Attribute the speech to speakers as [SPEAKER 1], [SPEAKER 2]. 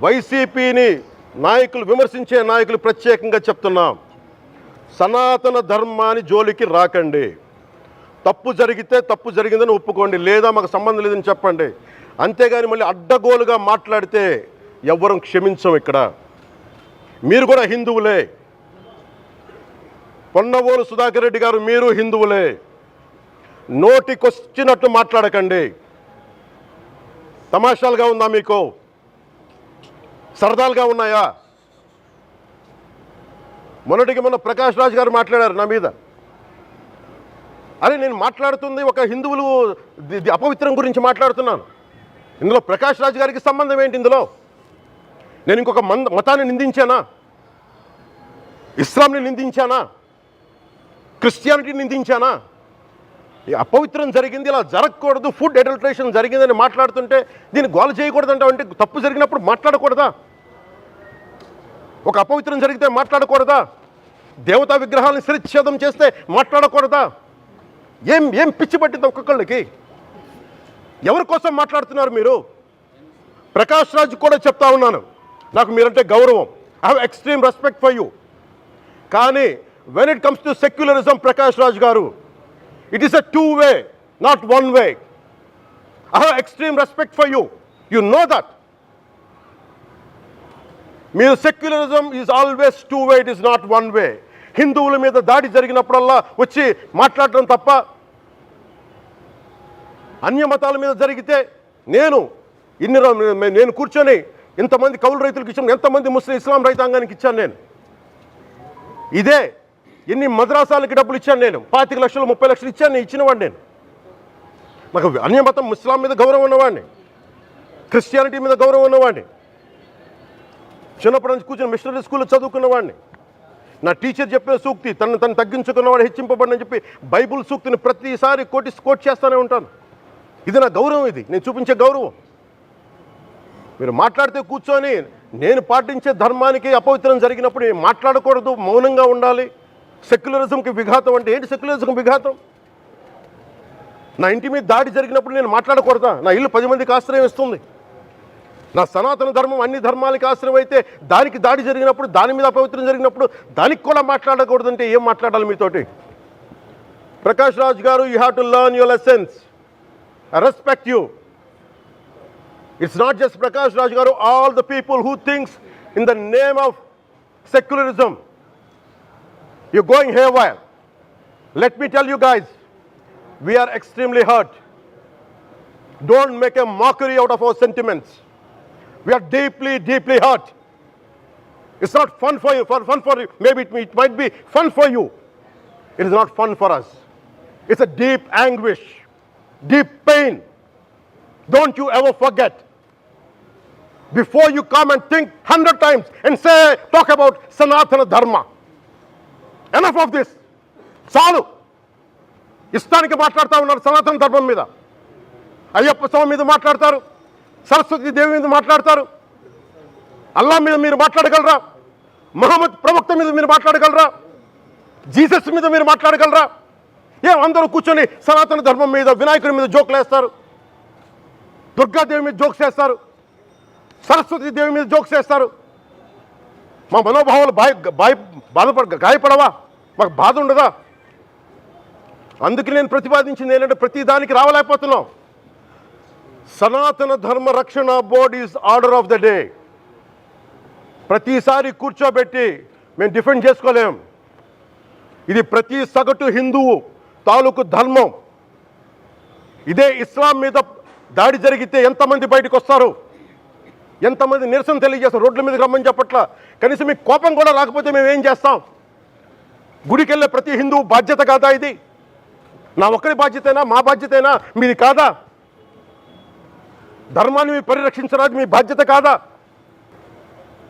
[SPEAKER 1] వైసీపీని నాయకులు విమర్శించే నాయకులు ప్రత్యేకంగా చెప్తున్నాం, సనాతన ధర్మాన్ని జోలికి రాకండి. తప్పు జరిగితే తప్పు జరిగిందని ఒప్పుకోండి, లేదా మాకు సంబంధం లేదని చెప్పండి. అంతేగాని మళ్ళీ అడ్డగోలుగా మాట్లాడితే ఎవ్వరం క్షమించం. ఇక్కడ మీరు కూడా హిందువులే, పొన్నవోలు సుధాకర్ రెడ్డి గారు మీరు హిందువులే. నోటికొచ్చినట్టు మాట్లాడకండి. తమాషాలుగా ఉందా మీకు? సరదాలుగా ఉన్నాయా? మొన్న ప్రకాష్ రాజ్ గారు మాట్లాడారు నా మీద. అరే నేను మాట్లాడుతుంది ఒక హిందువులు అపవిత్రం గురించి మాట్లాడుతున్నాను. ఇందులో ప్రకాష్ రాజ్ గారికి సంబంధం ఏంటి? ఇందులో నేను ఇంకొక మతాన్ని నిందించానా? ఇస్లాంని నిందించానా? క్రిస్టియానిటీని నిందించానా? ఈ అపవిత్రం జరిగింది, ఇలా జరగకూడదు, ఫుడ్ అడల్ట్రేషన్ జరిగిందని మాట్లాడుతుంటే దీన్ని గోల చేయకూడదంటే, అంటే తప్పు జరిగినప్పుడు మాట్లాడకూడదా? ఒక అపవిత్రం జరిగితే మాట్లాడకూడదా? దేవతా విగ్రహాలను శిరచ్ఛేదం చేస్తే మాట్లాడకూడదా? ఏం పిచ్చి పట్టింది ఒక్కొక్కళ్ళకి? ఎవరి కోసం మాట్లాడుతున్నారు మీరు? ప్రకాష్ రాజ్ కూడా చెప్తా ఉన్నాను, నాకు మీరంటే గౌరవం, I have extreme respect for you. కానీ when it comes to secularism, Prakash Raj garu, it is a two-way, not one-way. I have extreme respect for you. You know that. మీరు secularism is always two-way, it is not one-way. హిందువుల మీద దాడి జరిగినప్పుడల్లా వచ్చి మాట్లాడటం తప్ప, అన్య మతాల మీద జరిగితే నేను కూర్చొని ఇంతమంది కౌలు రైతులకు ఇచ్చాను, ఎంతమంది ముస్లిం ఇస్లాం రైతాంగానికి ఇచ్చాను నేను. ఇదే ఎన్ని మద్రాసాలకి డబ్బులు ఇచ్చాను నేను, 25 లక్షలు 30 లక్షలు ఇచ్చాను, ఇచ్చినవాడిని నేను. నాకు అన్యమతం ఇస్లాం మీద గౌరవం ఉన్నవాడిని, క్రిస్టియానిటీ మీద గౌరవం ఉన్నవాడిని, చిన్నప్పటి నుంచి కూర్చొని మిషనరీ స్కూల్లో చదువుకున్నవాడిని. నా టీచర్ చెప్పిన సూక్తి, తను తగ్గించుకున్నవాడు హెచ్చింపబడిని చెప్పి బైబుల్ సూక్తిని ప్రతిసారి కోట్ చేస్తూనే ఉంటాను. ఇది నా గౌరవం, ఇది నేను చూపించే గౌరవం. మీరు మాట్లాడితే కూర్చొని నేను పాటించే ధర్మానికి అపవిత్రం జరిగినప్పుడు నేను మాట్లాడకూడదు, మౌనంగా ఉండాలి. సెక్యులరిజంకి విఘాతం అంటే ఏంటి? సెక్యులరిజంకి విఘాతం? నా ఇంటి మీద దాడి జరిగినప్పుడు నేను మాట్లాడకూడదా? నా ఇల్లు 10 మందికి ఆశ్రయం ఇస్తుంది. నా సనాతన ధర్మం అన్ని ధర్మాలకి ఆశ్రయం అయితే దానికి దాడి జరిగినప్పుడు, దాని మీద అపవిత్రం జరిగినప్పుడు దానికి కూడా మాట్లాడకూడదంటే ఏం మాట్లాడాలి మీతోటి? ప్రకాష్ రాజ్ గారు, you have to learn your lessons. I respect you. It's not just Prakash Raj Garu, all the people who thinks in the name of secularism, you're going haywire. Let me tell you guys, we are extremely hurt. Don't make a mockery out of our sentiments. We are deeply, deeply hurt. It's not fun for you, maybe it might be fun for you. It is not fun for us. It's a deep anguish, deep pain. Don't you ever forget. Before you come and think 100 times and talk about Sanatana Dharma. Enough of this. చాలు. ఇష్టానికి మాట్లాడుతూ ఉన్నారు సనాతన ధర్మం మీద. అయ్యప్ప స్వామి మీద మాట్లాడతారు, సరస్వతి దేవి మీద మాట్లాడతారు. అల్లా మీద మీరు మాట్లాడగలరా? మహమ్మద్ ప్రవక్త మీద మీరు మాట్లాడగలరా? జీసస్ మీద మీరు మాట్లాడగలరా? అందరూ కూర్చొని సనాతన ధర్మం మీద, వినాయకుడి మీద జోకులు వేస్తారు, దుర్గాదేవి మీద జోక్స్ వేస్తారు, సరస్వతి దేవి మీద జోక్స్ వేస్తారు. మా మనోభావాలు గాయపడవా? మాకు బాధ ఉండదా? అందుకే నేను ప్రతిపాదించింది ఏంటంటే, ప్రతి దానికి రావలేకపోతున్నాం. సనాతన ధర్మ రక్షణ board is order of the day. ప్రతిసారి కూర్చోబెట్టి మేము డిఫెండ్ చేసుకోలేం. ఇది ప్రతి సగటు హిందువు తాలూకు ధర్మం. ఇదే ఇస్లాం మీద దాడి జరిగితే ఎంతమంది బయటకు వస్తారు? ఎంతమంది నిరసన తెలియజేస్తారు? రోడ్ల మీదకి రమ్మని చెప్పట్లా. కనీసం మీకు కోపం కూడా రాకపోతే మేము ఏం చేస్తాం? గుడికి వెళ్ళే ప్రతి హిందువు బాధ్యత కాదా ఇది? నా ఒక్కరి బాధ్యతైనా, మా బాధ్యతైనా, మీది కాదా? ధర్మాన్ని మీరు పరిరక్షించడానికి మీ బాధ్యత కాదా?